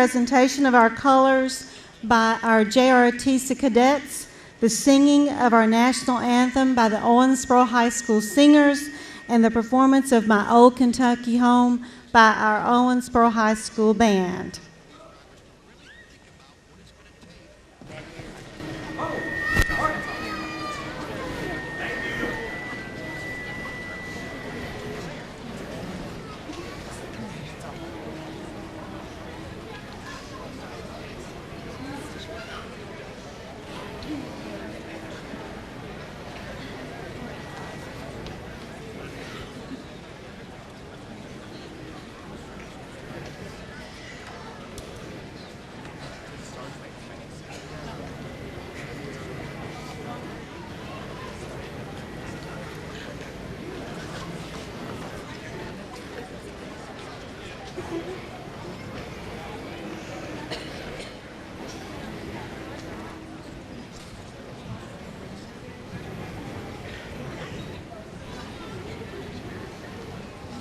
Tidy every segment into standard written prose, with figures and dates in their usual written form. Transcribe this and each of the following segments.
presentation of our colors by our JROTC cadets, the singing of our national anthem by the Owensboro High School singers, and the performance of My Old Kentucky Home by our Owensboro High School band.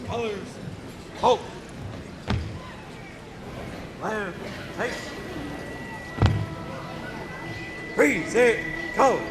Colors, hope, land, take, freeze it, colors.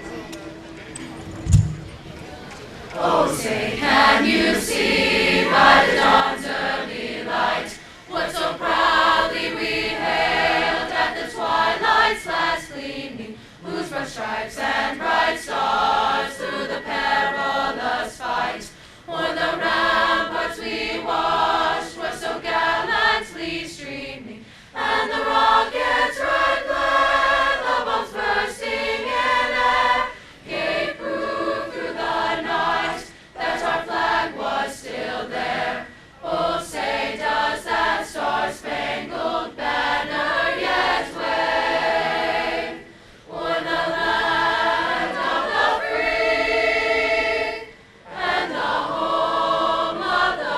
Oh, say, can you see by the dawn's early light what so proudly we hailed at the twilight's last gleaming, whose rough stripes and bright stars through the perilous fight o'er the ramparts we watched were so gallantly streaming, and the rocket's red glare, the bombs bursting in air, gave proof through the night that our flag was still there. Oh, say, does that star-spangled banner yet wave o'er the land of the free and the home of the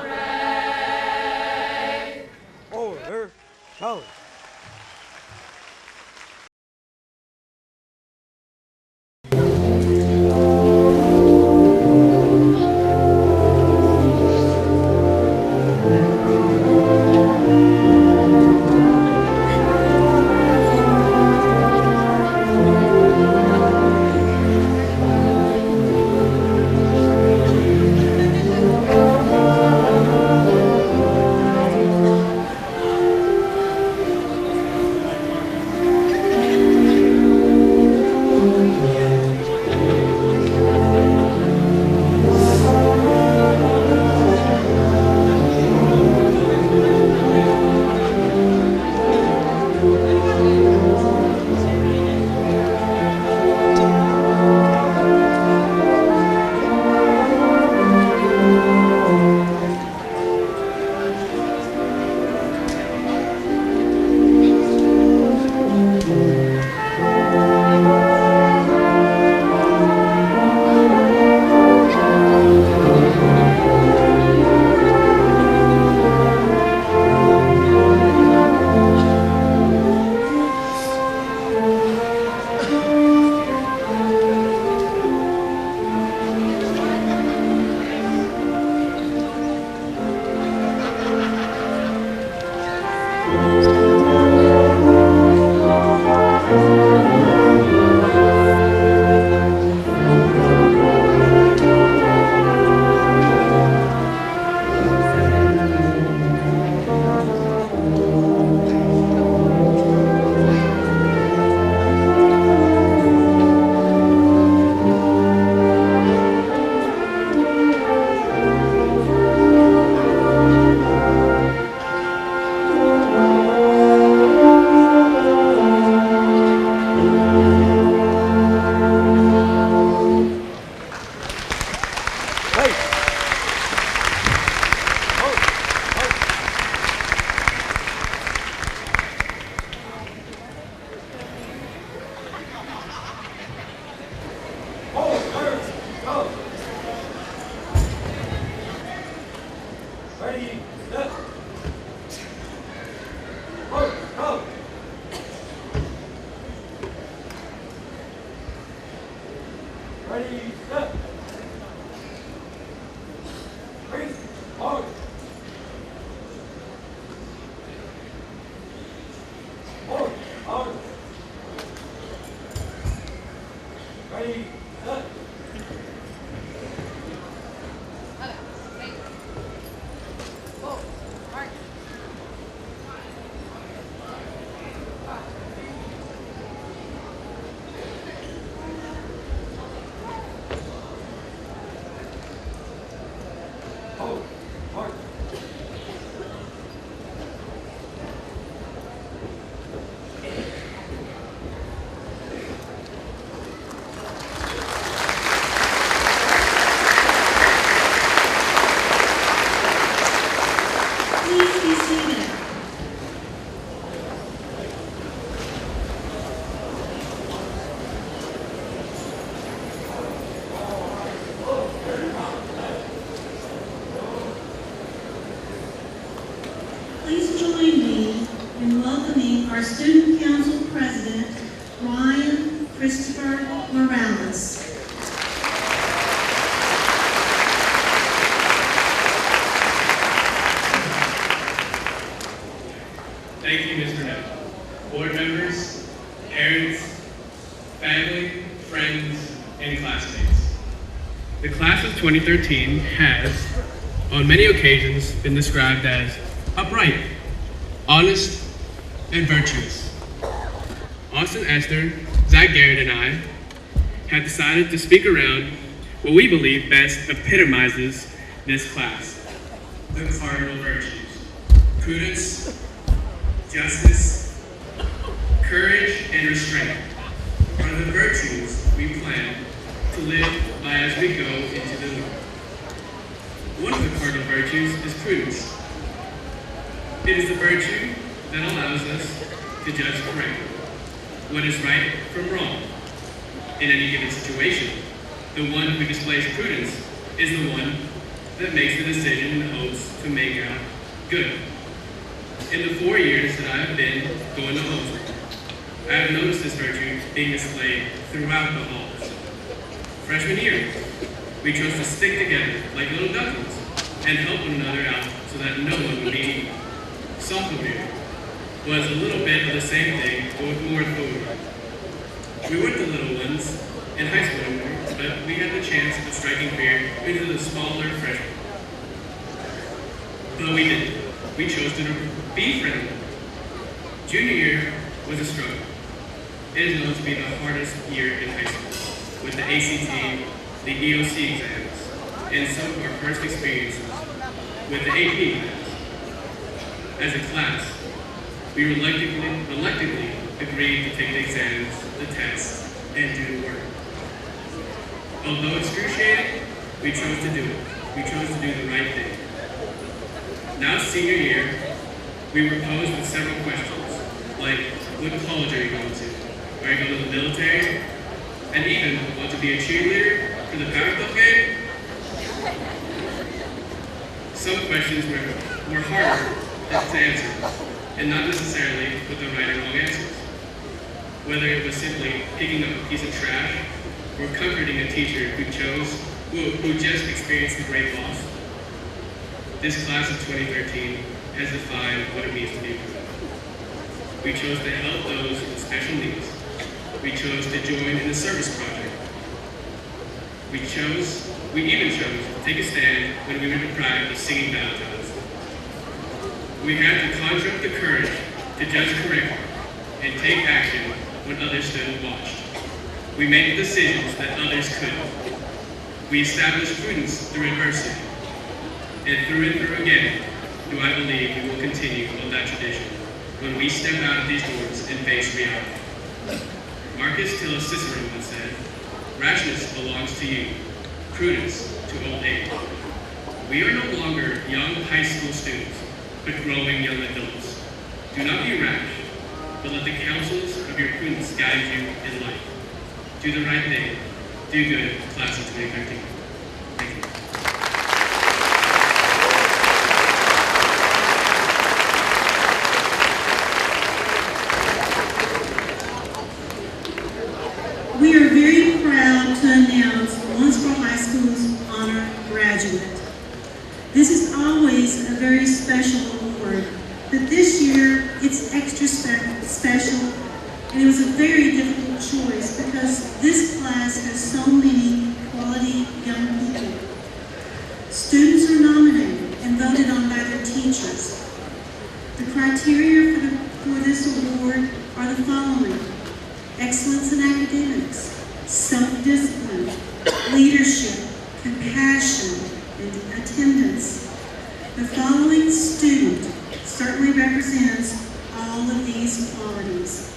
brave? Order, colors. Ready, set. Hold, march. Please be seated. Please join me in welcoming our Student Council President, Ryan Christopher Morales. Thank you, Mr. Knight. Board members, parents, family, friends, and classmates. The class of 2013 has, on many occasions, been described as upright, honest, and virtuous. Austin Esther, Zach Garrett, and I have decided to speak around what we believe best epitomizes this class: the cardinal virtues: prudence, justice, courage, and restraint are the virtues we plan to live by as we go into the world. One of the cardinal virtues is prudence. It is the virtue that allows us to judge correctly what is right from wrong. In any given situation, the one who displays prudence is the one that makes the decision in hopes to make out good. In the 4 years that I have been going to homeschool, I have noticed this virtue being displayed throughout the halls. Freshman year, we chose to stick together like little ducklings and help one another out so that no one would be needy. Sophomore year was a little bit of the same thing, but with more authority. We weren't the little ones in high school anymore, but we had the chance of striking fear into the smaller freshmen. But we didn't. We chose to be friendly. Junior year was a struggle. It is known to be the hardest year in high school, with the ACT, the EOC exams, and some of our first experiences with the AP exams. As a class, we reluctantly agreed to take the exams, the tests, and do the work. Although excruciating, we chose to do it. We chose to do the right thing. Now senior year, we were posed with several questions, like what college are you going to? Are you going to the military? And even want to be a cheerleader for the Power Club game? Some questions were harder to answer, and not necessarily with the right or wrong answers. Whether it was simply picking up a piece of trash or comforting a teacher who just experienced the great loss. This class of 2013 has defined what it means to be prudent. We chose to help those with special needs. We chose to join in the service project. We even chose to take a stand when we were deprived of singing battletons. We had to conjure up the courage to judge correctly and take action when others stood and watched. We made the decisions that others couldn't. We established prudence through adversity. And through again, do I believe we will continue on that tradition when we step out of these doors and face reality. Marcus Tullius Cicero once said, "Rashness belongs to you, prudence to old age." We are no longer young high school students, but growing young adults. Do not be rash, but let the counsels of your prudence guide you in life. Do the right thing. Do good, class of 2013. Thank you. We are very proud to announce Owensboro High School's honor graduate. This is always a very special award, but this year it's extra special, and it was a very difficult choice because this class has so many quality young people. Students are nominated and voted on by their teachers. The criteria for this award are the following: excellence in academics, self-discipline, leadership, compassion, and attendance. The following student certainly represents all of these qualities.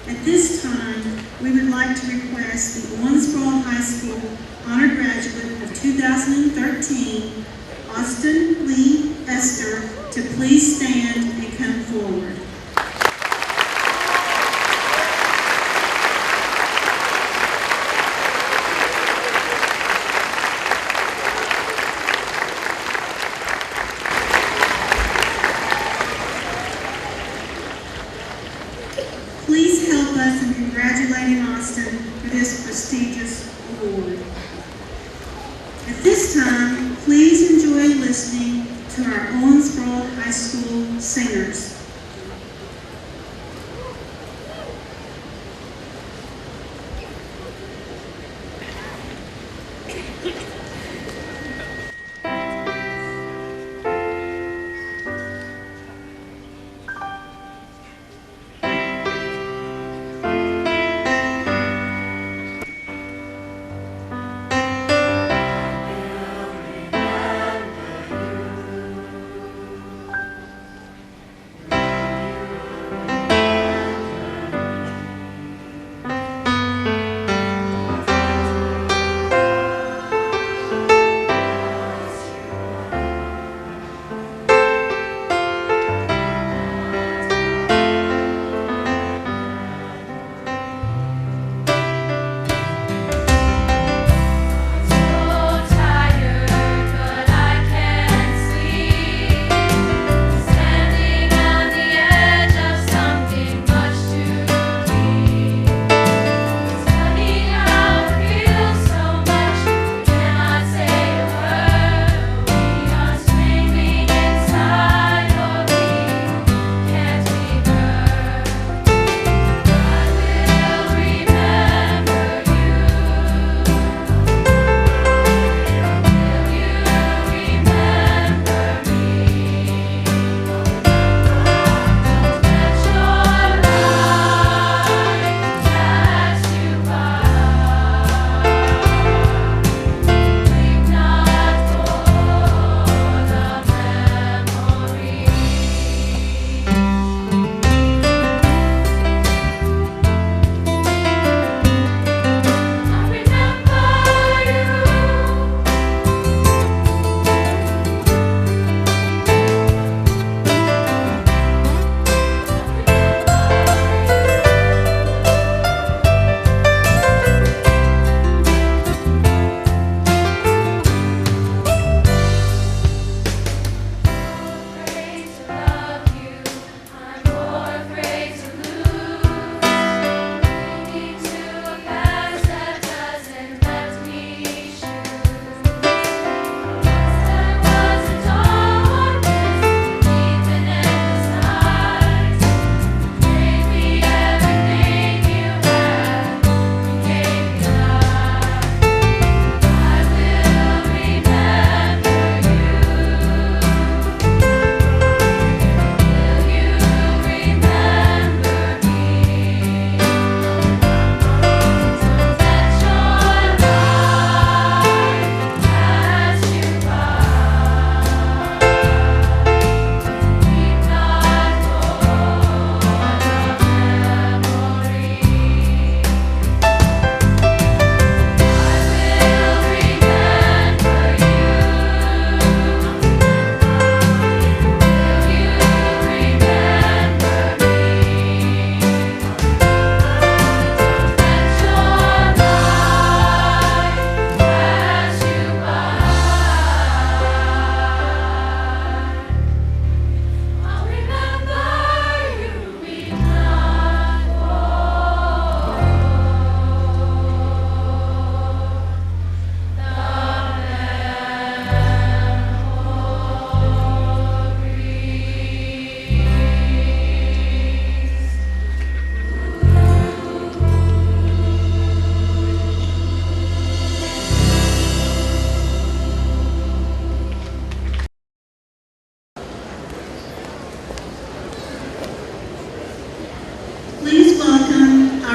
At this time, we would like to request the Owensboro High School Honor Graduate of 2013, Austin Lee Esther, to please stand and come forward. Please help us in congratulating Austin for this prestigious award. At this time, please enjoy listening to our Owensboro High School singers.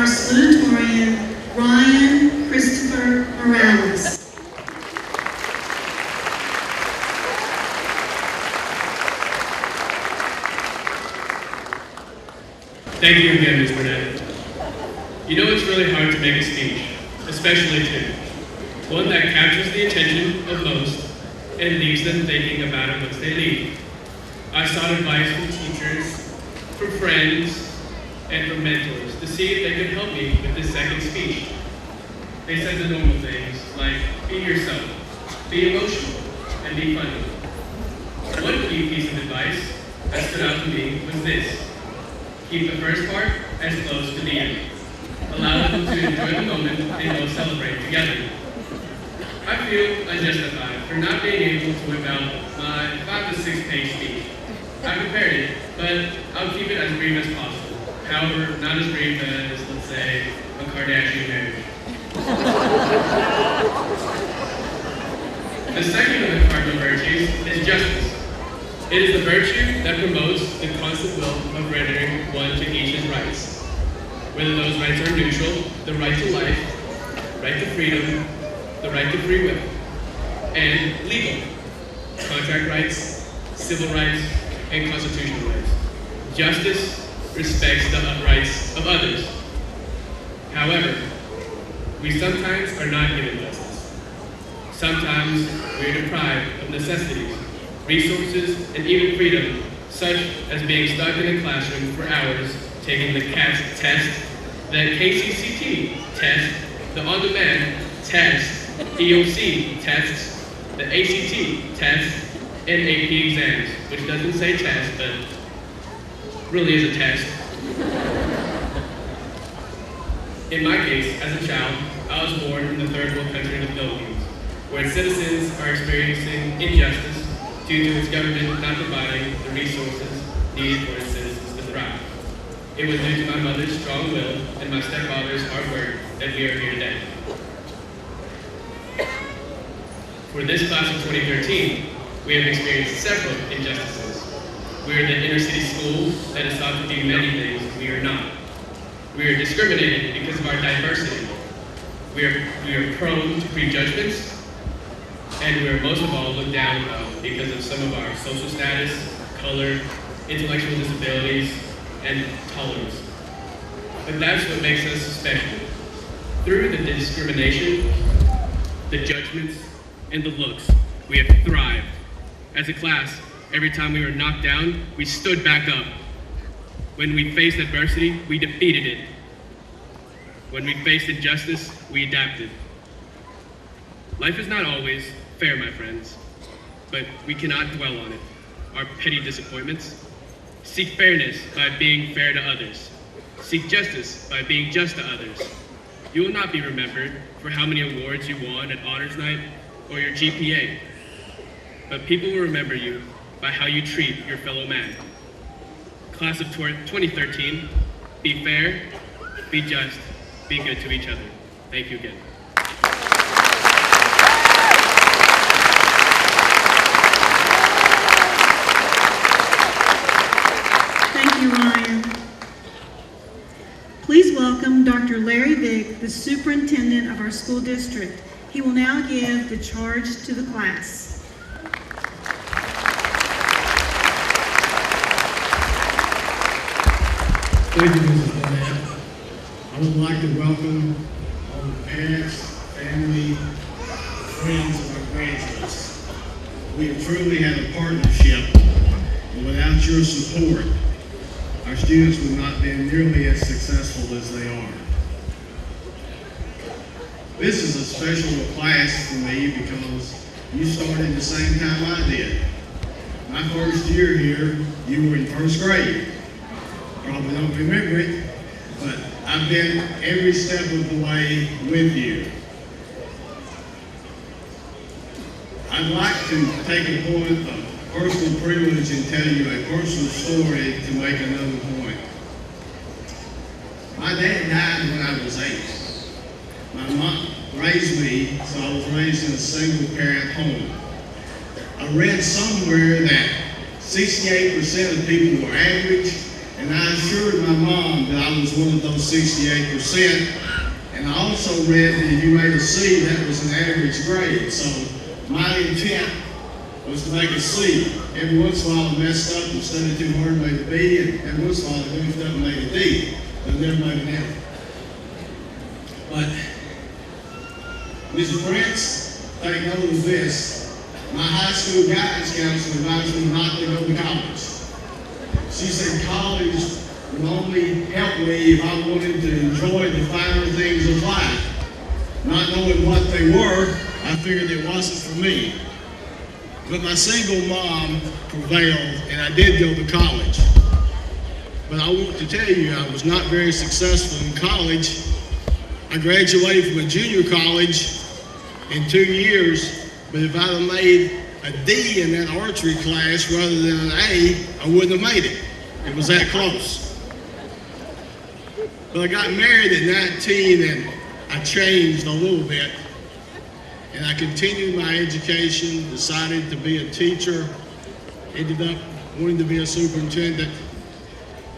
our salutatorian, Ryan Christopher Morales. Thank you again, Ms. Burnett. You know it's really hard to make a speech, especially two. One that captures the attention of most and leaves them thinking about it once they leave. I sought advice from teachers, from friends, and from mentors to see if they could help me with this second speech. They said the normal things like be yourself, be emotional, and be funny. One key piece of advice that stood out to me was this: keep the first part as close to the end. Allow them to enjoy the moment and we'll celebrate together. I feel unjustified for not being able to whip out my 5 to 6 page speech. I prepared it, but I'll keep it as brief as possible. However, not as brief as, let's say, a Kardashian marriage. The second of the cardinal virtues is justice. It is the virtue that promotes the constant will of rendering one to each his rights. Whether those rights are neutral, the right to life, right to freedom, the right to free will, and legal, contract rights, civil rights, and constitutional rights. Justice respects the rights of others. However, we sometimes are not given justice. Sometimes we are deprived of necessities, resources, and even freedom, such as being stuck in a classroom for hours, taking the CATS test, the KCCT test, the on-demand test, EOC tests, the ACT tests, and AP exams, which doesn't say test, but really is a test. In my case, as a child, I was born in the third world country of the Philippines, where its citizens are experiencing injustice due to its government not providing the resources needed for its citizens to thrive. It was due to my mother's strong will and my stepfather's hard work that we are here today. For this class of 2013, we have experienced several injustices. We are the inner city school that is thought to be many things we are not. We are discriminated because of our diversity. We are prone to prejudgments, and we are most of all looked down on because of some of our social status, color, intellectual disabilities, and tolerance. But that's what makes us special. Through the discrimination, the judgments, and the looks, we have thrived. As a class, every time we were knocked down, we stood back up. When we faced adversity, we defeated it. When we faced injustice, we adapted. Life is not always fair, my friends, but we cannot dwell on it. Our petty disappointments. Seek fairness by being fair to others. Seek justice by being just to others. You will not be remembered for how many awards you won at honors night or your GPA, but people will remember you by how you treat your fellow man. Class of 2013, be fair, be just, be good to each other. Thank you again. Thank you, Ryan. Please welcome Dr. Larry Vick, the superintendent of our school district. He will now give the charge to the class. Thank you, Mrs. Burnett. I would like to welcome all the parents, family, friends of our graduates. We have truly had a partnership, and without your support, our students would not be nearly as successful as they are. This is a special class for me because you started the same time I did. My first year here, you were in first grade. Probably don't remember it, but I've been every step of the way with you. I'd like to take a point of personal privilege and tell you a personal story to make another point. My dad died when I was 8. My mom raised me, so I was raised in a single-parent home. I read somewhere that 68% of people were average And I assured my mom that I was one of those 68%. And I also read that if you made a C, that was an average grade. So my intent was to make a C. Every once in a while I messed up and studied too hard and made a B, and every once in a while I goofed up and made a D, but never made an F. But Mrs. Prince, take note of this. My high school guidance counselor advised me not to go to college. She said college would only help me if I wanted to enjoy the finer things of life. Not knowing what they were, I figured it wasn't for me. But my single mom prevailed, and I did go to college. But I want to tell you, I was not very successful in college. I graduated from a junior college in 2 years, but if I'd have made a D in that archery class rather than an A, I wouldn't have made it. It was that close. But I got married at 19, and I changed a little bit. And I continued my education, decided to be a teacher, ended up wanting to be a superintendent,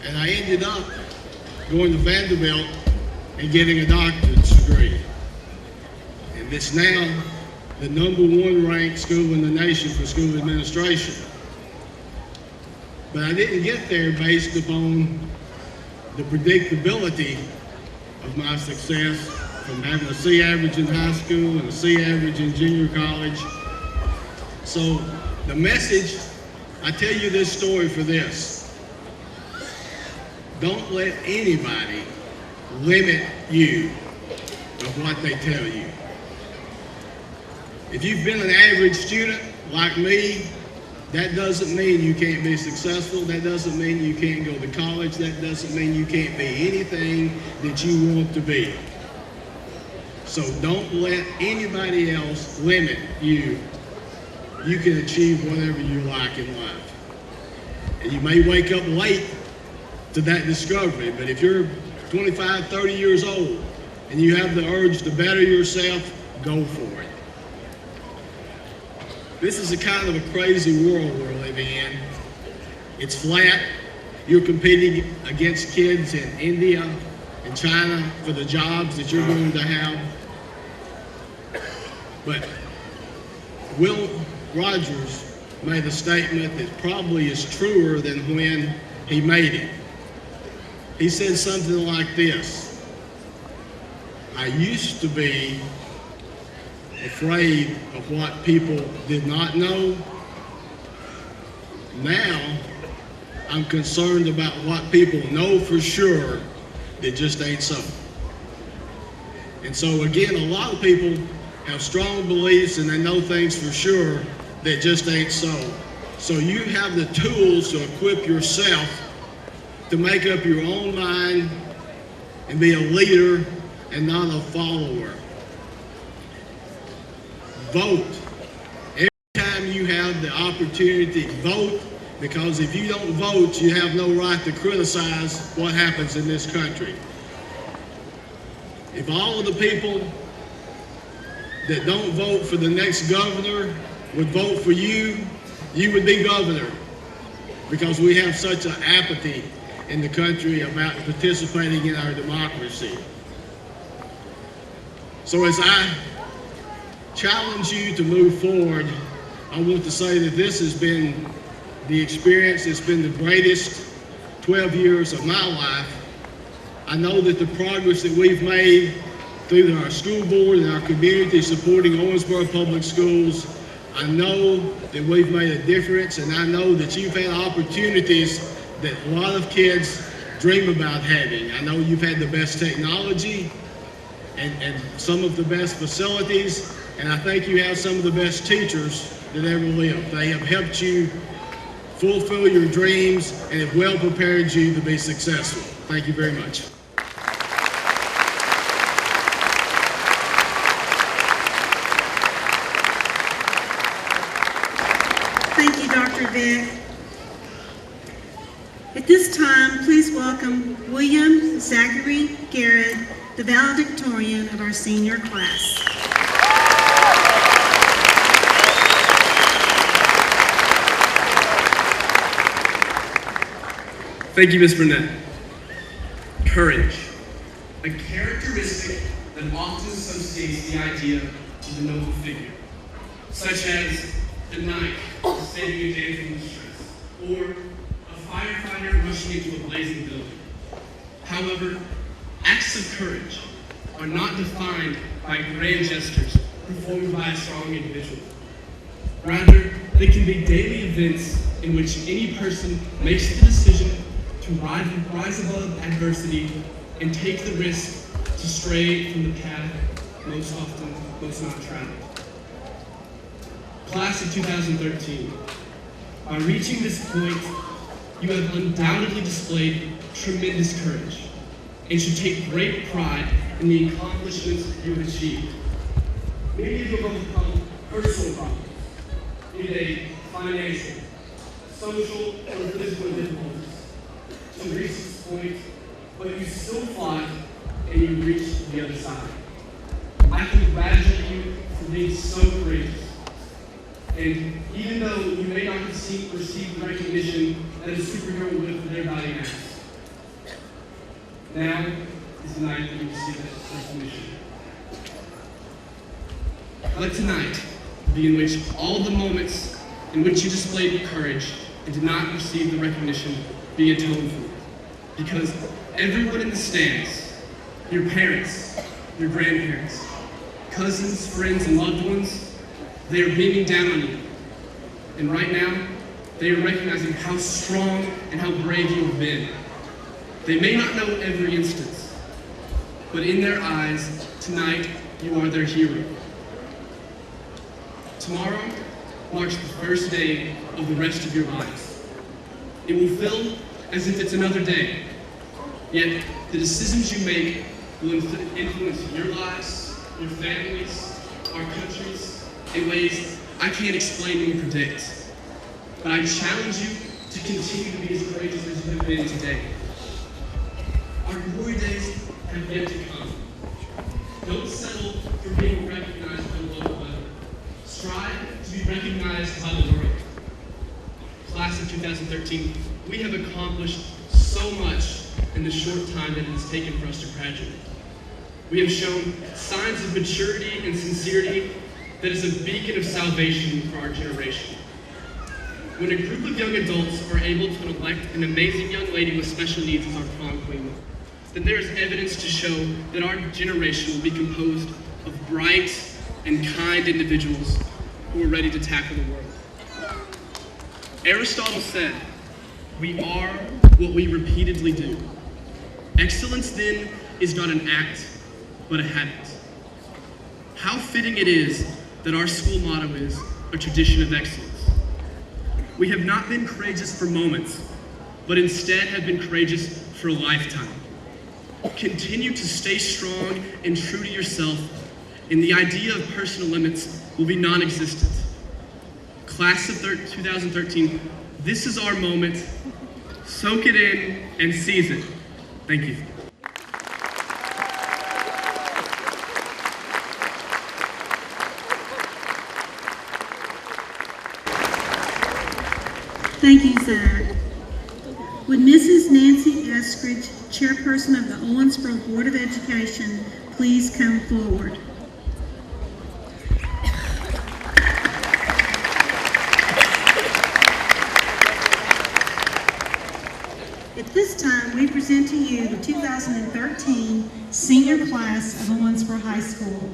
and I ended up going to Vanderbilt and getting a doctorate degree. And it's now the #1 ranked school in the nation for school administration. But I didn't get there based upon the predictability of my success from having a C average in high school and a C average in junior college. So the message, I tell you this story for this. Don't let anybody limit you of what they tell you. If you've been an average student like me, that doesn't mean you can't be successful. That doesn't mean you can't go to college. That doesn't mean you can't be anything that you want to be. So don't let anybody else limit you. You can achieve whatever you like in life. And you may wake up late to that discovery, but if you're 25, 30 years old and you have the urge to better yourself, go for it. This is a kind of a crazy world we're living in. It's flat. You're competing against kids in India and China for the jobs that you're going to have. But Will Rogers made a statement that probably is truer than when he made it. He said something like this: I used to be afraid of what people did not know. Now I'm concerned about what people know for sure that just ain't so. And so again, a lot of people have strong beliefs and they know things for sure that just ain't so. So you have the tools to equip yourself to make up your own mind and be a leader and not a follower. Vote. Every time you have the opportunity, vote, because if you don't vote, you have no right to criticize what happens in this country. If all of the people that don't vote for the next governor would vote for you, you would be governor, because we have such an apathy in the country about participating in our democracy. So as I challenge you to move forward, I want to say that this has been the experience, it's been the greatest 12 years of my life. I know that the progress that we've made through our school board and our community supporting Owensboro Public Schools, I know that we've made a difference, and I know that you've had opportunities that a lot of kids dream about having. I know you've had the best technology and some of the best facilities, and I think you have some of the best teachers that ever lived. They have helped you fulfill your dreams and have well prepared you to be successful. Thank you very much. Thank you, Dr. Vick. At this time, please welcome William Zachary Garrett, the valedictorian of our senior class. Thank you, Ms. Burnett. Courage, a characteristic that often associates the idea of a noble figure, such as the knight saving a damsel in distress, or a firefighter rushing into a blazing building. However, acts of courage are not defined by grand gestures performed by a strong individual. Rather, they can be daily events in which any person makes the decision to rise above adversity and take the risk to stray from the path most not traveled. Class of 2013, by reaching this point, you have undoubtedly displayed tremendous courage and should take great pride in the accomplishments you have achieved. Many of you have overcome personal problems, be they financial, social, or physical difficulties, to reach this point, but you still fought and you reached the other side. I congratulate you for being so courageous. And even though you may not receive the recognition that a superhero would for their valiant acts, now is the night that you receive that recognition. Let tonight be in which all the moments in which you displayed courage and did not receive the recognition be atoned for. Because everyone in the stands, your parents, your grandparents, cousins, friends, and loved ones, they are beaming down on you. And right now, they are recognizing how strong and how brave you have been. They may not know every instance, but in their eyes, tonight, you are their hero. Tomorrow marks the first day of the rest of your lives. It will feel as if it's another day, yet the decisions you make will influence your lives, your families, our countries, in ways I can't explain nor predict. But I challenge you to continue to be as courageous as you have been today. Our glory days have yet to come. Don't settle for being recognized by the local level. Strive to be recognized by the world. Class of 2013, we have accomplished so much in the short time that it has taken for us to graduate. We have shown signs of maturity and sincerity that is a beacon of salvation for our generation. When a group of young adults are able to elect an amazing young lady with special needs as our prom queen, then there is evidence to show that our generation will be composed of bright and kind individuals who are ready to tackle the world. Aristotle said, "We are what we repeatedly do." Excellence, then, is not an act, but a habit. How fitting it is that our school motto is a tradition of excellence. We have not been courageous for moments, but instead have been courageous for a lifetime. Continue to stay strong and true to yourself, and the idea of personal limits will be non-existent. Class of 2013, this is our moment. Soak it in and seize it. Thank you. Thank you, Zach. Would Mrs. Nancy Eskridge, Chairperson of the Owensboro Board of Education, please come forward? At this time, we present to you the 2013 senior class of Owensboro High School.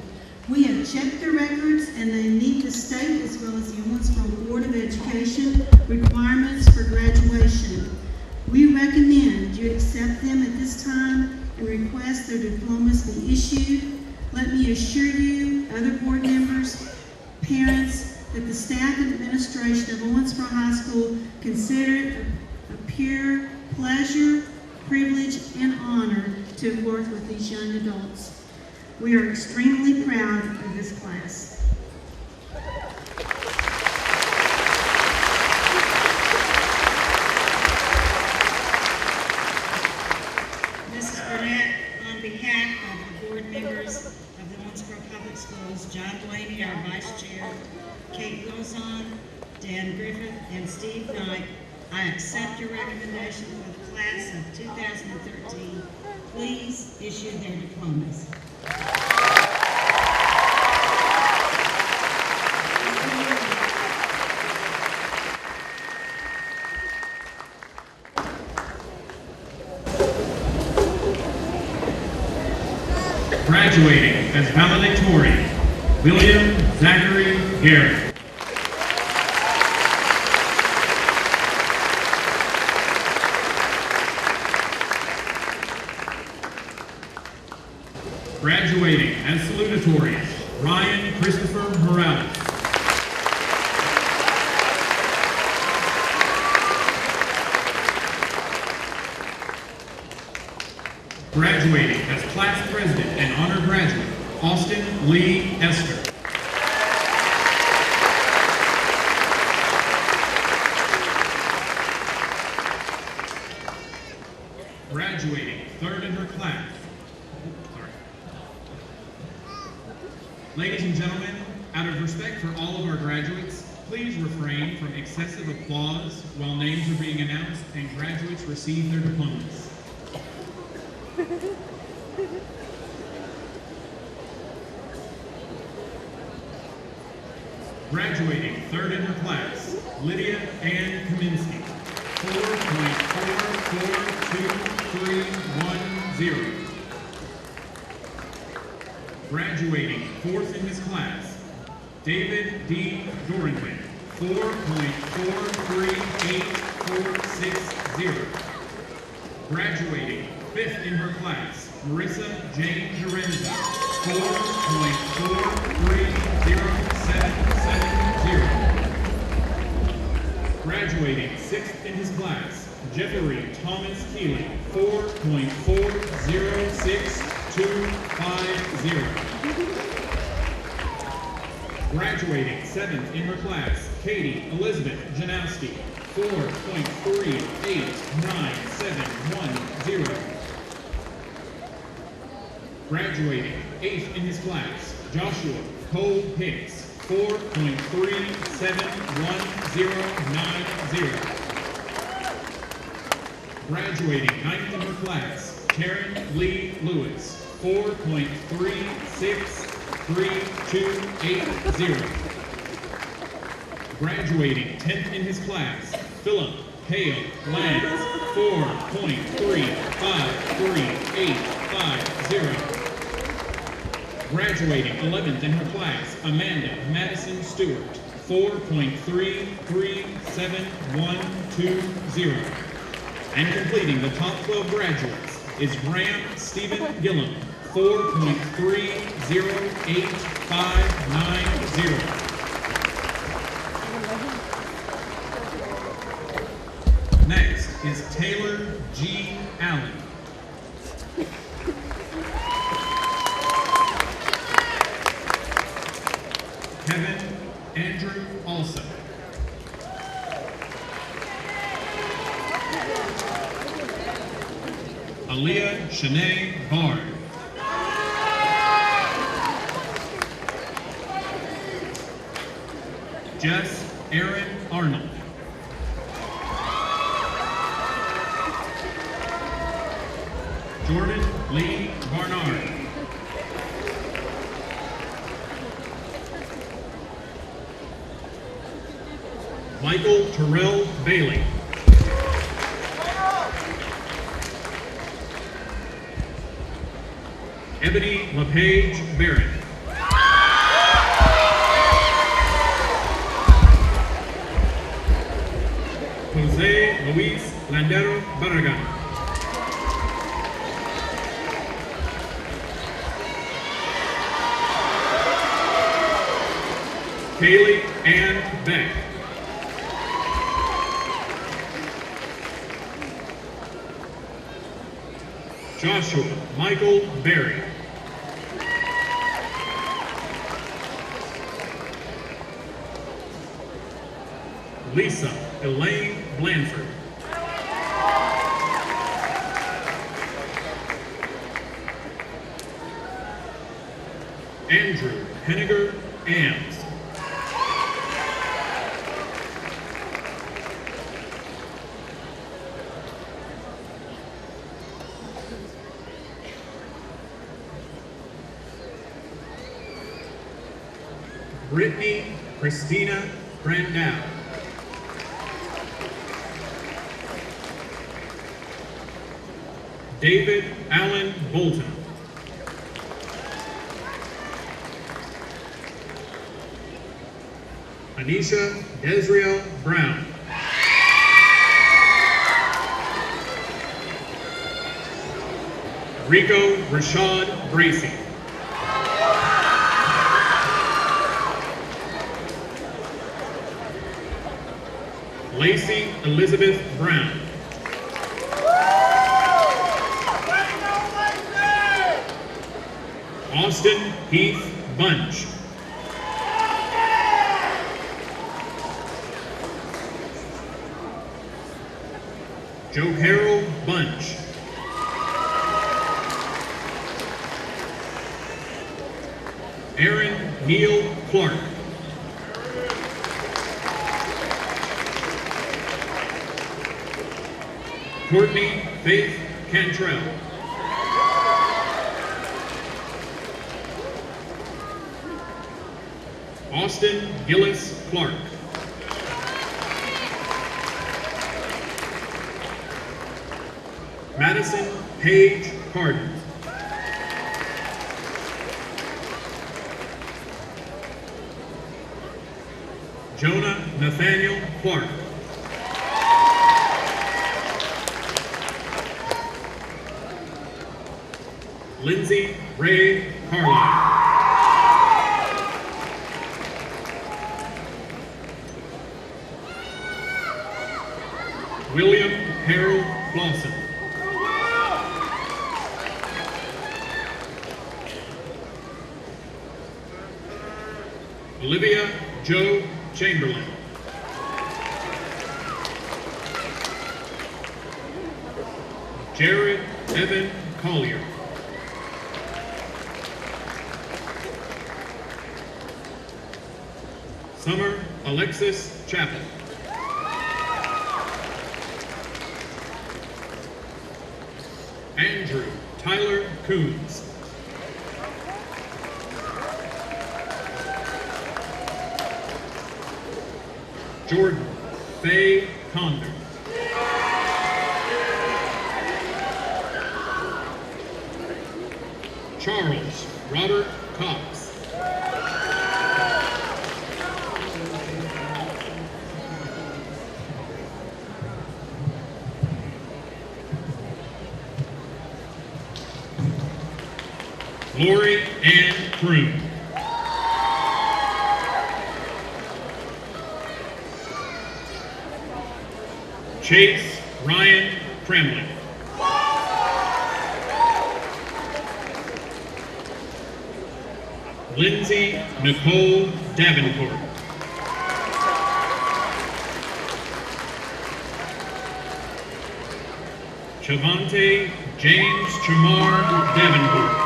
We have checked their records and they meet the state as well as the Owensboro Board of Education requirements for graduation. We recommend you accept them at this time and request their diplomas be issued. Let me assure you, other board members, parents, that the staff and administration of Owensboro High School consider it a pure pleasure, privilege, and honor to work with these young adults. We are extremely proud of this class. Mrs. Burnett, on behalf of the board members of the Owensboro Public Schools, John Blaney, our vice chair, Kate Wilson, Dan Griffith, and Steve Knight, I accept your recommendation for the class of 2013 please issue their diplomas. Graduating as valedictorian, William Zachary Garrett. Graduating as salutatorian, Ryan Christopher Morales. Graduating as class president and honor graduate, Austin Lee Esther. Graduating third in her class. Ladies and gentlemen, out of respect for all of our graduates, please refrain from excessive applause while names are being announced and graduates receive their diplomas. Graduating third in her class, Lydia Ann Kaminsky, 4.44230. Graduating fourth in his class, David D. Dorenway, 4.438460. Graduating fifth in her class, Marissa Jane Gerenza, 4.430770. Graduating sixth in his class, Jeffrey Thomas Keeley, 4.406250. Graduating seventh in her class, Katie Elizabeth Janowski, 4.389710. Graduating eighth in his class, Joshua Cole Hicks, 4.371090. Graduating ninth in her class, Karen Lee Lewis, 4.363280. Graduating 10th in his class, Philip Hale Lands, 4.353850. Graduating 11th in her class, Amanda Madison Stewart, 4.337120. And completing the top 12 graduates is Graham Stephen Gillum, 4.308590. Next is Taylor G. Allen. Kevin Andrew Alsop. Aaliyah Shanae Bard. Jess Aaron Arnold. Jordan Lee Barnard. Michael Terrell Bailey. Ebony LePage Barrett. Jose Luis Landero Barragan. Kaylee Ann Beck. Joshua Michael Berry. Lisa Elaine Blanford. Andrew Henniger Ames. Brittany Christina Brandow. David Allen Bolton. Anisha Desriel Brown. Rico Rashad Bracey. Lacey Elizabeth Brown. Austin Heath Bunch. Joe Carroll Bunch. Aaron Neal Clark. Courtney Faith Cantrell. Austin Gillis Clark. Madison Paige Carden. Jonah Nathaniel Clark. Lindsay Ray Carlisle. William Harold Lawson. Olivia Jo Chamberlain. Jared Evan Collier. Summer Alexis Chappell. Andrew Tyler Coons. Jordan Faye Condor. Charles Robert Cox. Lori Ann Kroon. Chase Ryan Kremlin. Lindsay Nicole Davenport. Chavante James Chamar Davenport.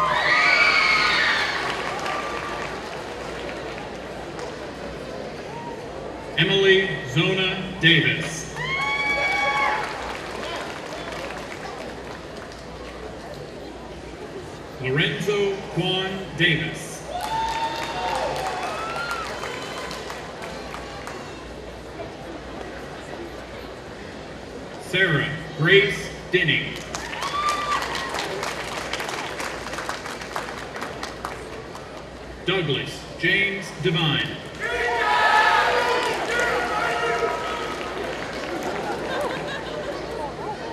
Emily Zona Davis. Lorenzo Quan Davis. Sarah Grace Denning. Douglas James Devine.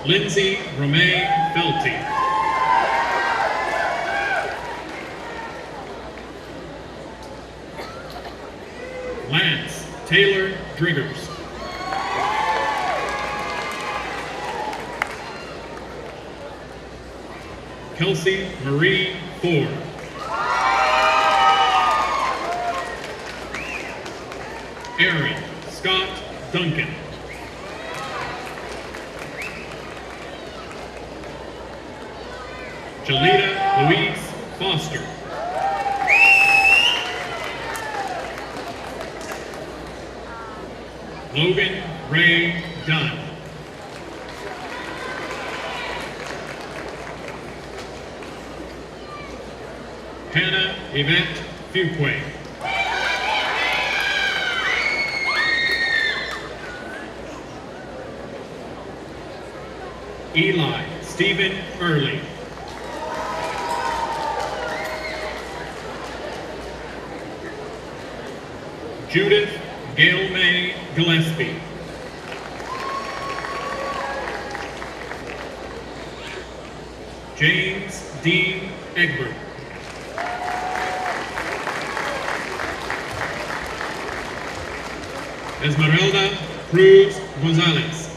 Lindsay Romaine Felty. Lance Taylor Driggers. Kelsey Marie Ford. Aaron Scott Duncan. Jalita Louise Foster. Logan Ray Dunn. Hannah Yvette Fuquay. Eli Stephen Early. Judith Gail May Gillespie. James Dean Egbert. Esmeralda Cruz Gonzalez.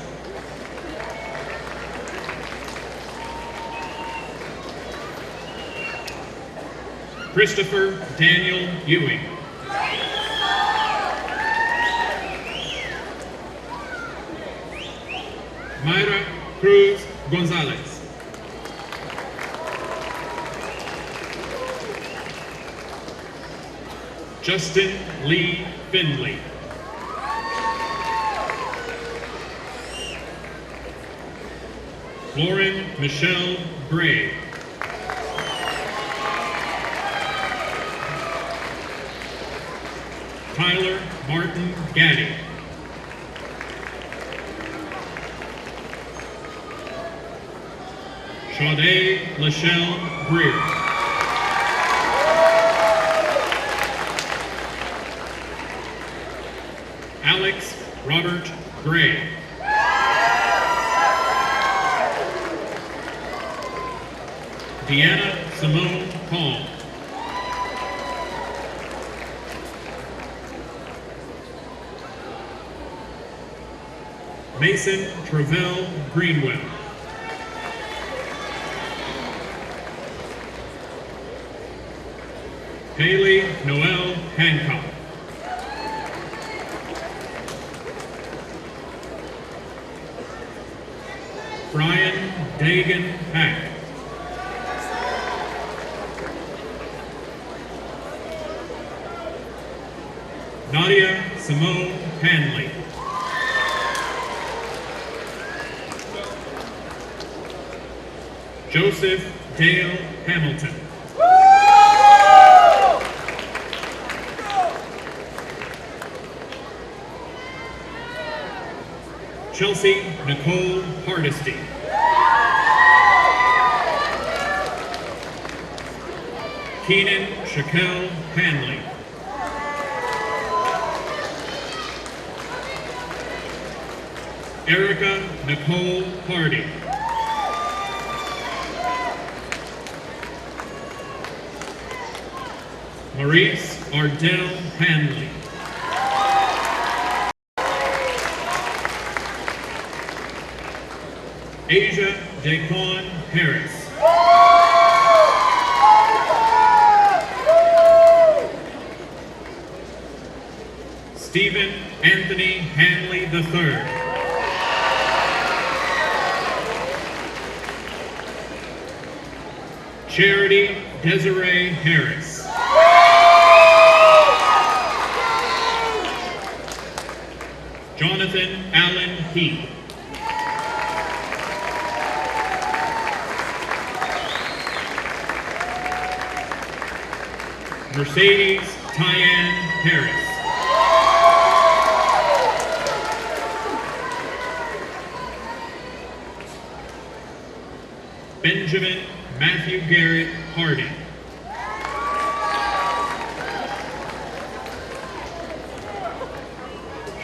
Christopher Daniel Ewing. Mayra Cruz Gonzalez. Justin Lee Findley. Lauren Michelle Gray. Tyler Martin Gaddy. Sade Lachelle Greer. Alex Robert Gray. Deanna Simone Hall. Mason Travell Greenwell. Haley Noel Hancock. Brian Dagan Hack. Nadia Simone Hanley. Joseph Dale Hamilton. Chelsea Nicole Hardesty. Keenan Shaquille Hanley. Erica Nicole Hardy. Maurice Ardell Hanley. Asia Daquan Harris. Stephen Anthony Hanley III. Charity Desiree Harris. Jonathan Allen Heath. Mercedes Tyann Harris. Benjamin Matthew Garrett Harding.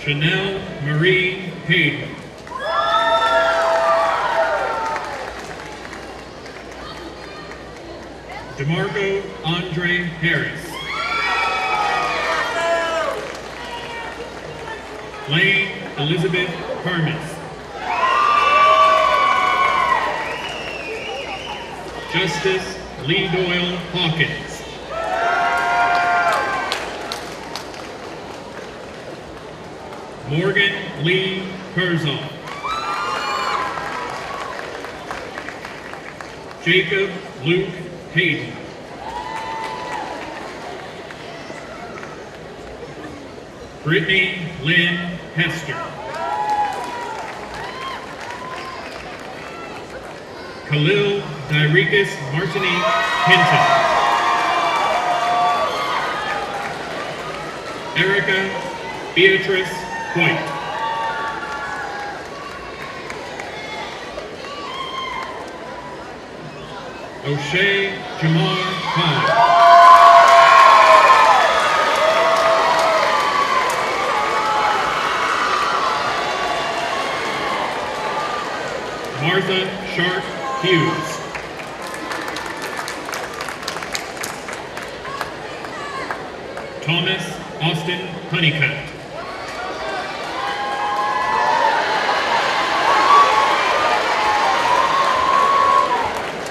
Chanel Marie Hayden. DeMarco Andre Harris. Lane Elizabeth Hermes. Justice Lee Doyle Hawkins. Morgan Lee Curzon. Jacob Luke Hayden. Brittany Lynn Hester. Khalil Dyricus Martinique Hinton. Erica Beatrice White. O'Shea Jamar Hall. Martha Sharp Hughes. Thomas Austin Honeycutt.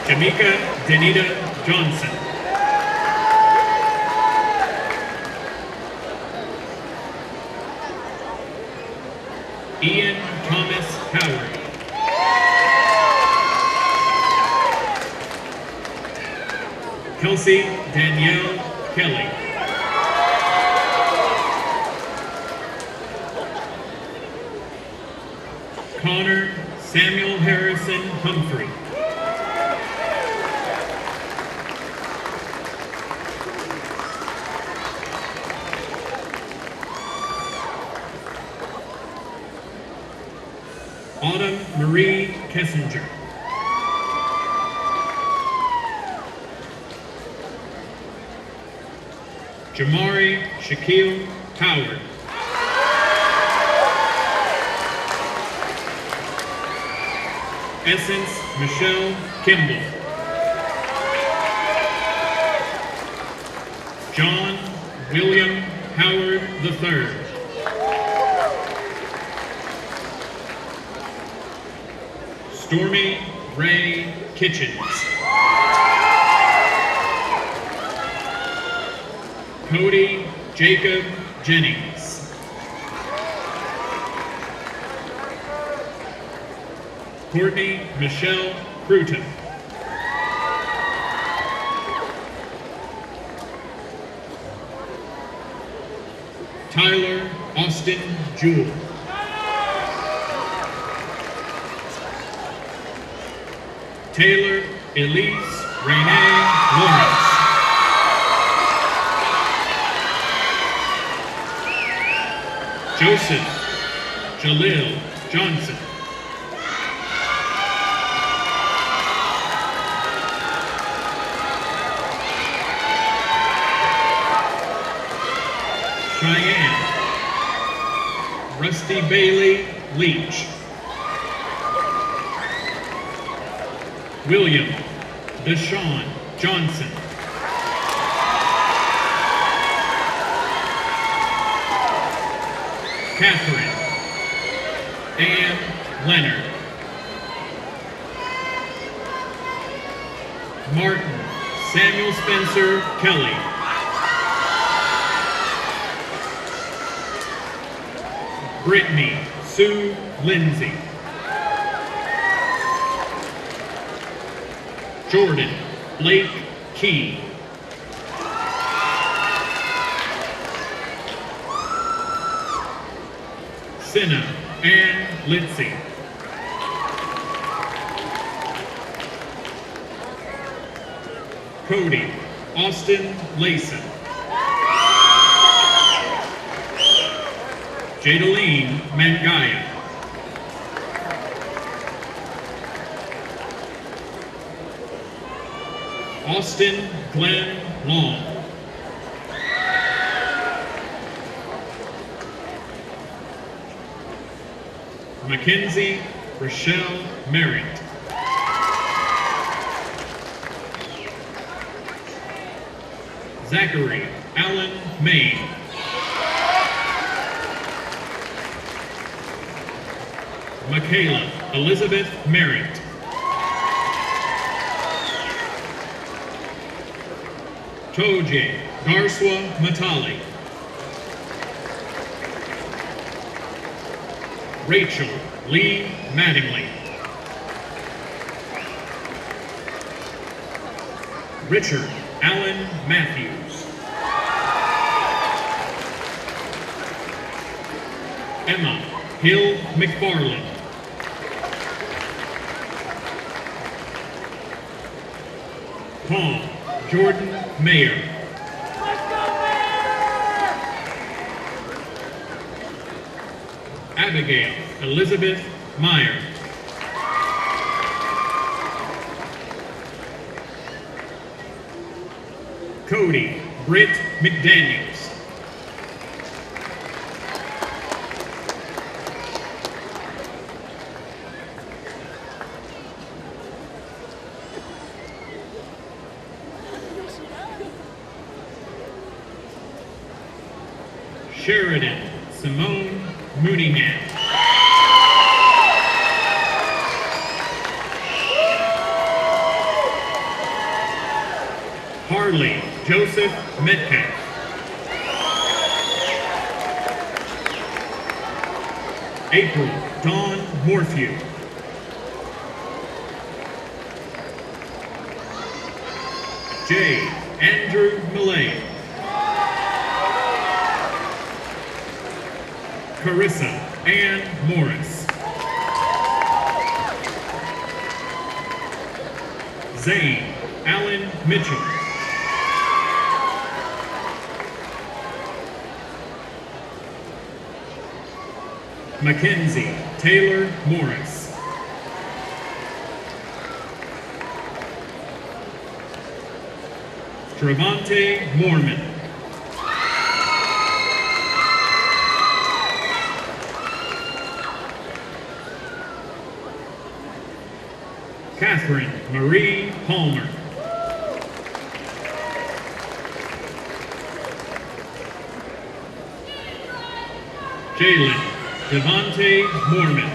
Jamaica Denita Johnson. Ian Thomas Howard. Kelsey Danielle Kelly. Connor Samuel Harrison Humphrey. Autumn Marie Kessinger. Jamari Shaquille Howard. Essence Michelle Kimball. John William Howard III. Stormy Ray Kitchens. Cody Jacob Jennings. Courtney Michelle Cruton. Tyler Austin Jewell. Taylor Elise Renee Lawrence. Joseph Jalil Johnson. Cheyenne Rusty Bailey Leach. William Deshaun Johnson. Catherine Ann Leonard. Martin Samuel Spencer Kelly. Brittany Sue Lindsay. Jordan Blake Key. Senna Ann Litzy. Cody Austin Layson. Jadaline Mangaya. Austin Glenn Long. Mackenzie Rochelle Merritt. Zachary Allen Main. Michaela Elizabeth Merritt. Toje Garswa Matali. Rachel Lee Mattingly. Richard Allen Matthews. Emma Hill McFarland. Paul Jordan Mayer. Abigail Elizabeth Meyer. Cody Britt McDaniels. Sheridan Simone Mooneyman. Harley Joseph Metcalf. April Dawn Morphew. J. Andrew Millay. Carissa Ann Morris. Zane Allen Mitchell. Mackenzie Taylor Morris. Travante Mormon. Catherine Marie Palmer. Jalen Devontae Mormon.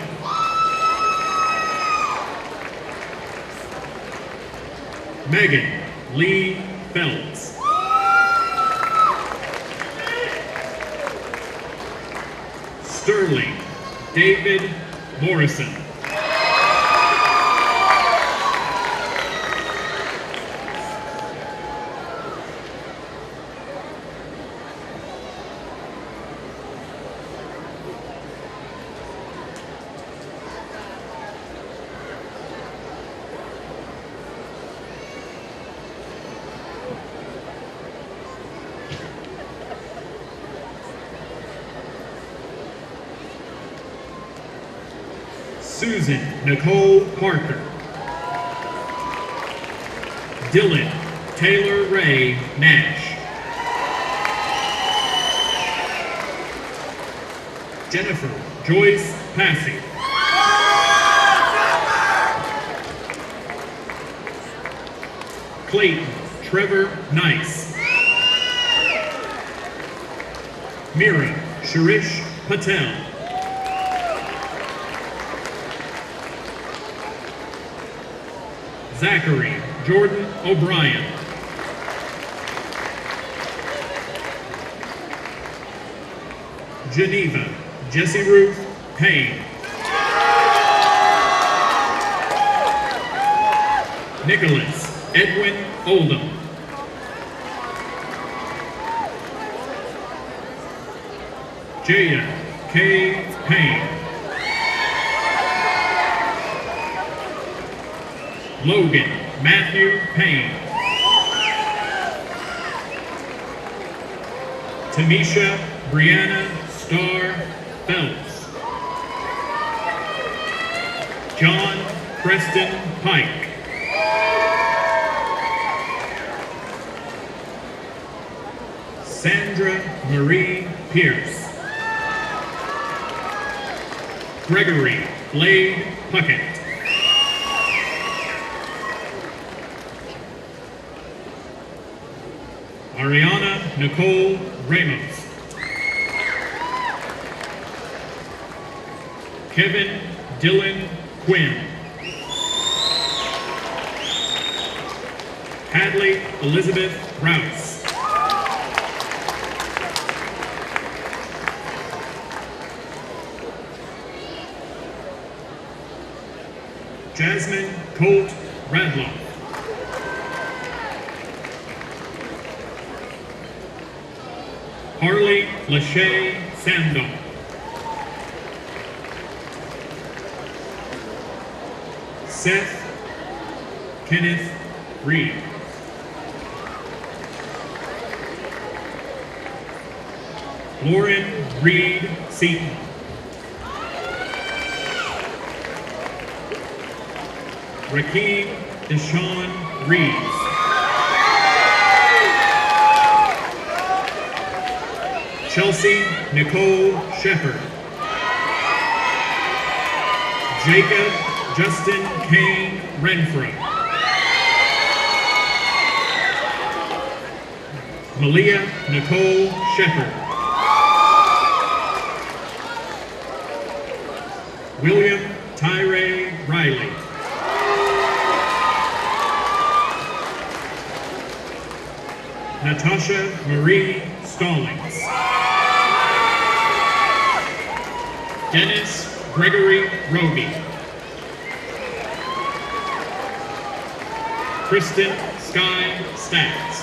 Megan Lee Phelps. Sterling David Morrison. Susan Nicole Parker. Dylan Taylor Ray Nash. Jennifer Joyce Passy. Clayton Trevor Nice. Mira Sharish Patel. Zachary Jordan O'Brien. Geneva Jessie Ruth Payne. Nicholas Edwin Oldham. Jada K. Payne. Logan Matthew Payne. Tamisha Brianna Starr Phelps. John Preston Pike. Sandra Marie Pierce. Gregory Blade Puckett. Ariana Nicole Ramos. Kevin Dylan Quinn. Hadley Elizabeth Rouse. Jasmine Colt Radloff. Harley Lachey Sandon. Seth Kenneth Reed. Lauren Reed Seaton. Rakeem Deshaun Reeves. Chelsea Nicole Shepherd. Jacob Justin Kane Renfro. Malia Nicole Shepherd. William Tyree Riley. Natasha Marie Stallings. Dennis Gregory Roby. Kristen Sky Stacks.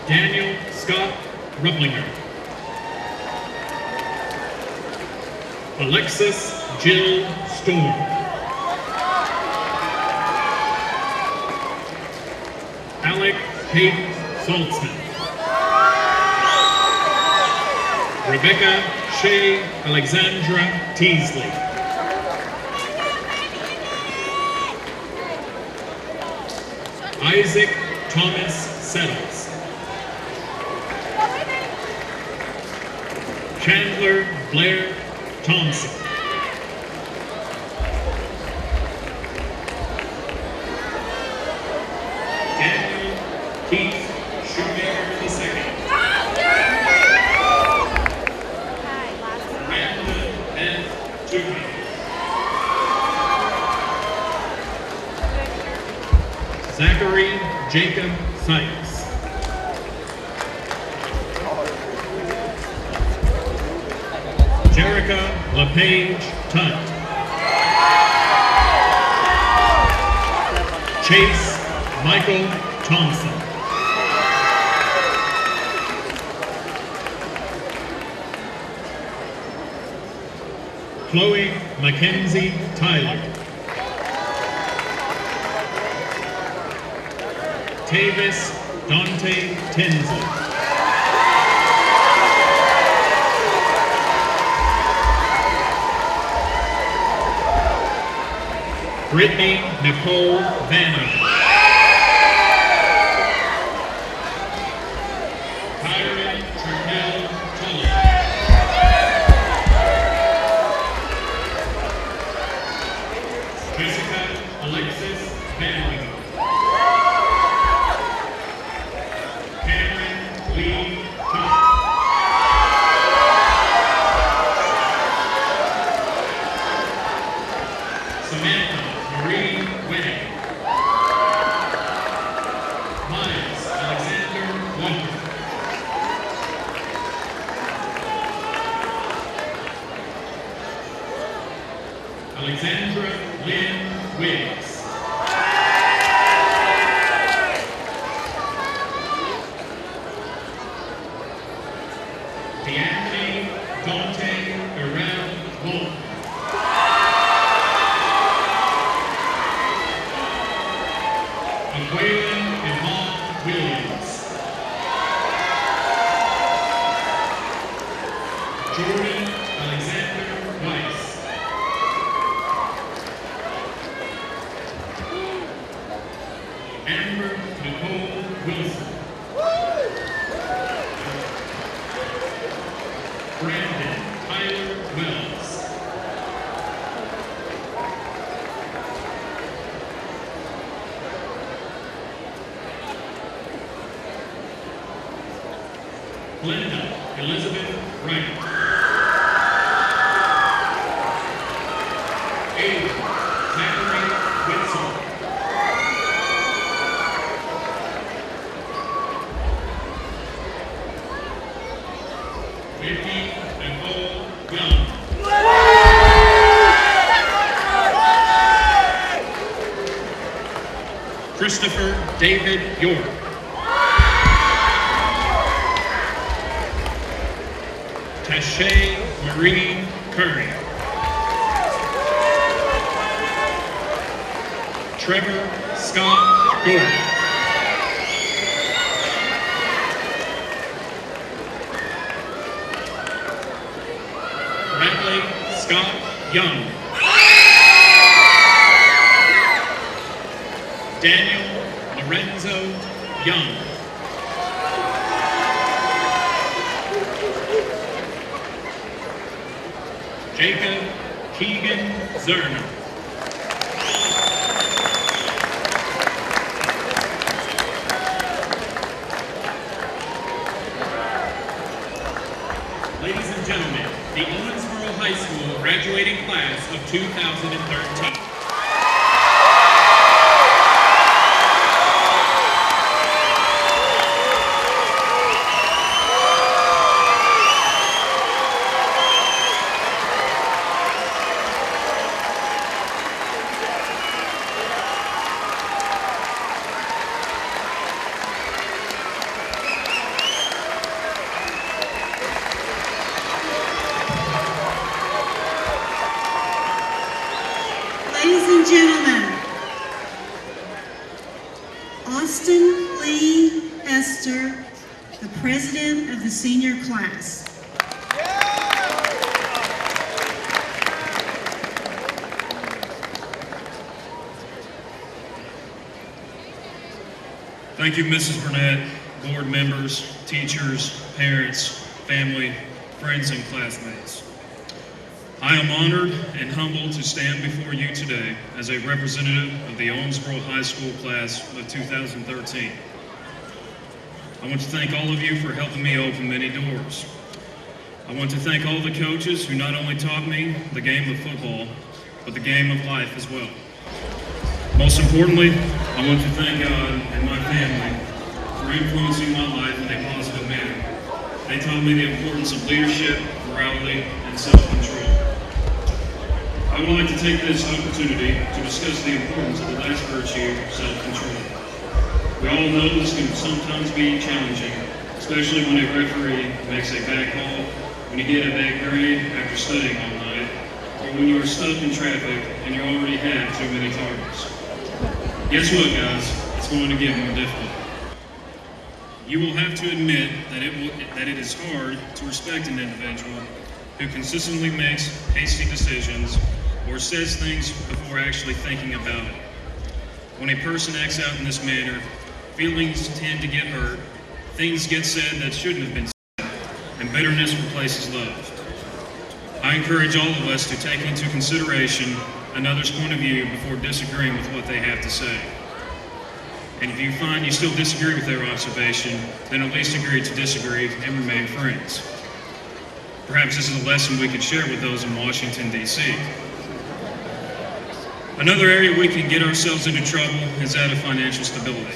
Daniel Scott Rublinger. Alexis Jill Storm. Alec Peyton Saltzman. Rebecca Shea Alexandra Teasley. Isaac Thomas Settles. Chandler Blair Thompson. Daniel Keith Shoemaker II. Amanda Beth Toomey. Zachary Jacob Sykes. Jerica LePage Tutt. Chase Michael Thompson. Chloe Mackenzie Tyler. Tavis Dante Tinsley. Brittany Nicole Vanner. Kyron Traquel Tully. Jessica Alexis Vanley. Cameron Lee Tuck. Samantha Marie Winnick. Miles Alexander Walker. Alexandra Lynn Wiggs. DeAnthony Dante Arel Wolf. Waylon Yvonne Williams. Jordan Alexander Weiss. Amber Nicole Wilson. Brandon Tyler Wells. Linda Elizabeth Wright. Aiden Zachary Witzel. Vicky Nicole Young. Christopher David York. Tashay Marie Curry. Trevor Scott Gordon. Bradley Scott Young. Daniel Lorenzo Young. Jacob Keegan Zerner. Ladies and gentlemen, the Owensboro High School graduating class of 2013. Ladies and gentlemen, Austin Lee Esther, the president of the senior class. Thank you, Mrs. Burnett, board members, teachers, parents, family, friends, and classmates. I am honored and humbled to stand before you today as a representative of the Owensboro High School class of 2013. I want to thank all of you for helping me open many doors. I want to thank all the coaches who not only taught me the game of football, but the game of life as well. Most importantly, I want to thank God and my family for influencing my life in a positive manner. They taught me the importance of leadership, morality, and self-control. I would like to take this opportunity to discuss the importance of the last virtue, self-control. We all know this can sometimes be challenging, especially when a referee makes a bad call, when you get a bad grade after studying all night, or when you are stuck in traffic and you already have too many targets. Guess what, guys? It's going to get more difficult. You will have to admit that it is hard to respect an individual who consistently makes hasty decisions or says things before actually thinking about it. When a person acts out in this manner, feelings tend to get hurt, things get said that shouldn't have been said, and bitterness replaces love. I encourage all of us to take into consideration another's point of view before disagreeing with what they have to say. And if you find you still disagree with their observation, then at least agree to disagree and remain friends. Perhaps this is a lesson we could share with those in Washington, D.C. Another area we can get ourselves into trouble is that of financial stability.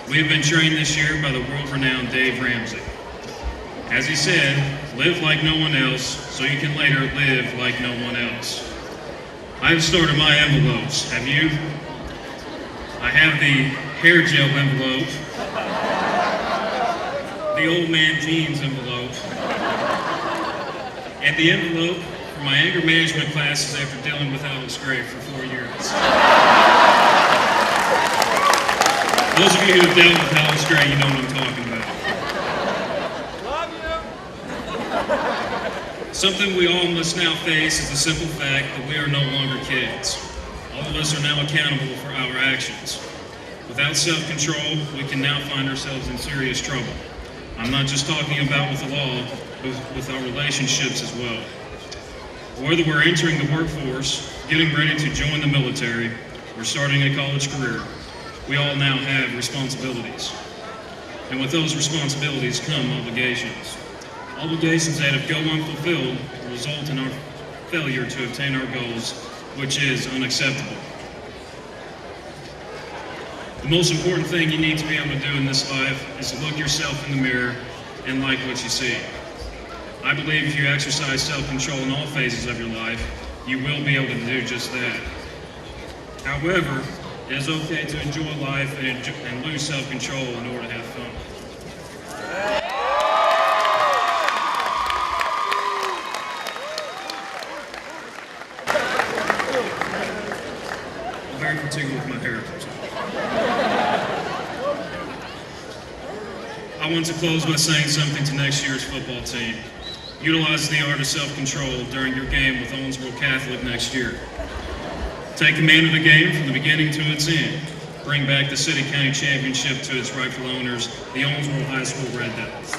We have been trained this year by the world-renowned Dave Ramsey. As he said, live like no one else so you can later live like no one else. I have started my envelopes. Have you? I have the hair gel envelope, the old man jeans envelope, and the envelope for my anger management classes after dealing with Alex Gray for 4 years. Those of you who have dealt with Alex Gray, you know what I'm talking about. Something we all must now face is the simple fact that we are no longer kids. All of us are now accountable for our actions. Without self-control, we can now find ourselves in serious trouble. I'm not just talking about with the law, but with our relationships as well. Whether we're entering the workforce, getting ready to join the military, or starting a college career, we all now have responsibilities. And with those responsibilities come obligations. Obligations that, if go unfulfilled, will result in our failure to obtain our goals, which is unacceptable. The most important thing you need to be able to do in this life is to look yourself in the mirror and like what you see. I believe if you exercise self-control in all phases of your life, you will be able to do just that. However, it is okay to enjoy life and lose self-control in order to have fun. I'm very particular with my hair. I want to close by saying something to next year's football team. Utilize the art of self-control during your game with Owensboro Catholic next year. Take command of the game from the beginning to its end. Bring back the city-county championship to its rightful owners, the Owensboro High School Red Devils.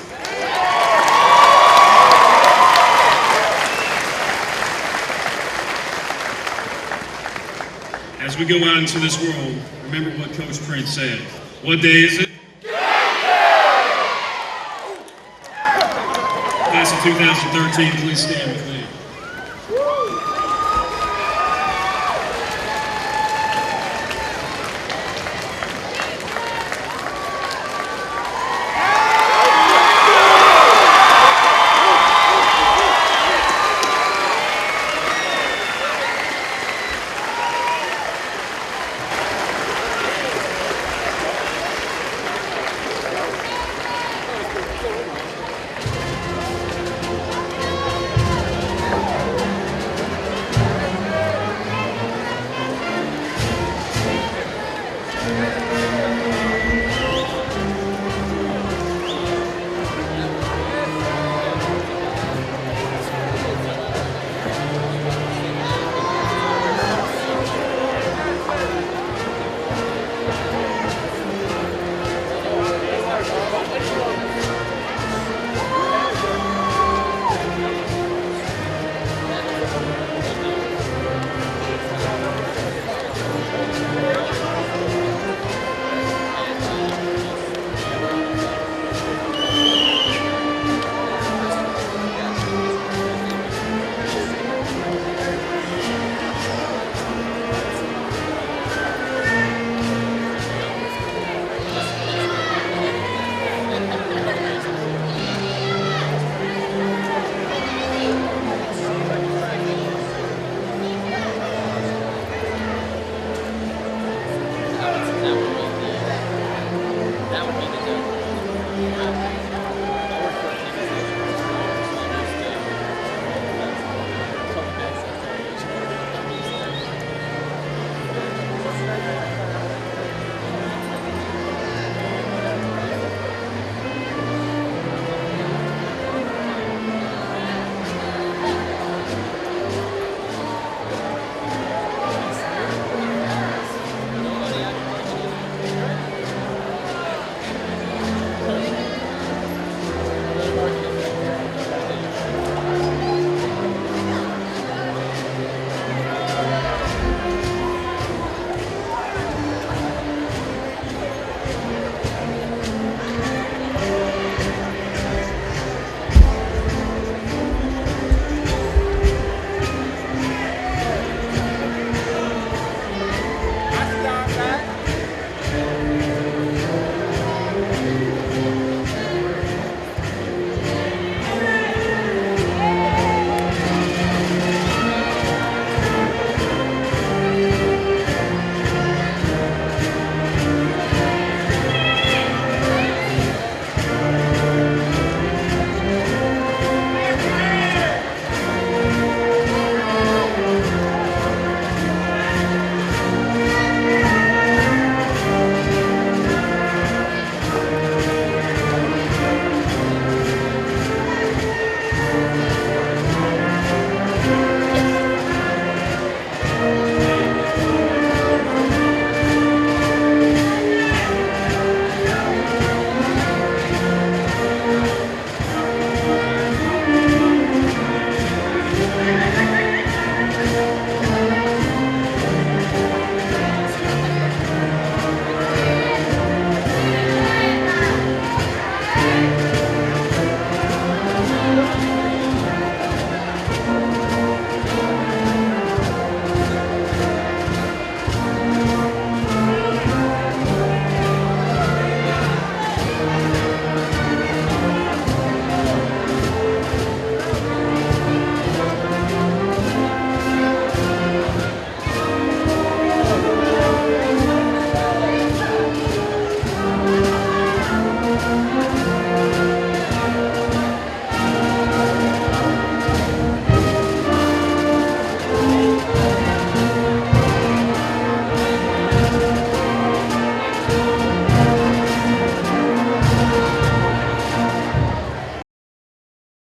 As we go out into this world, remember what Coach Prince said. What day is it? Class of 2013, please stand with me.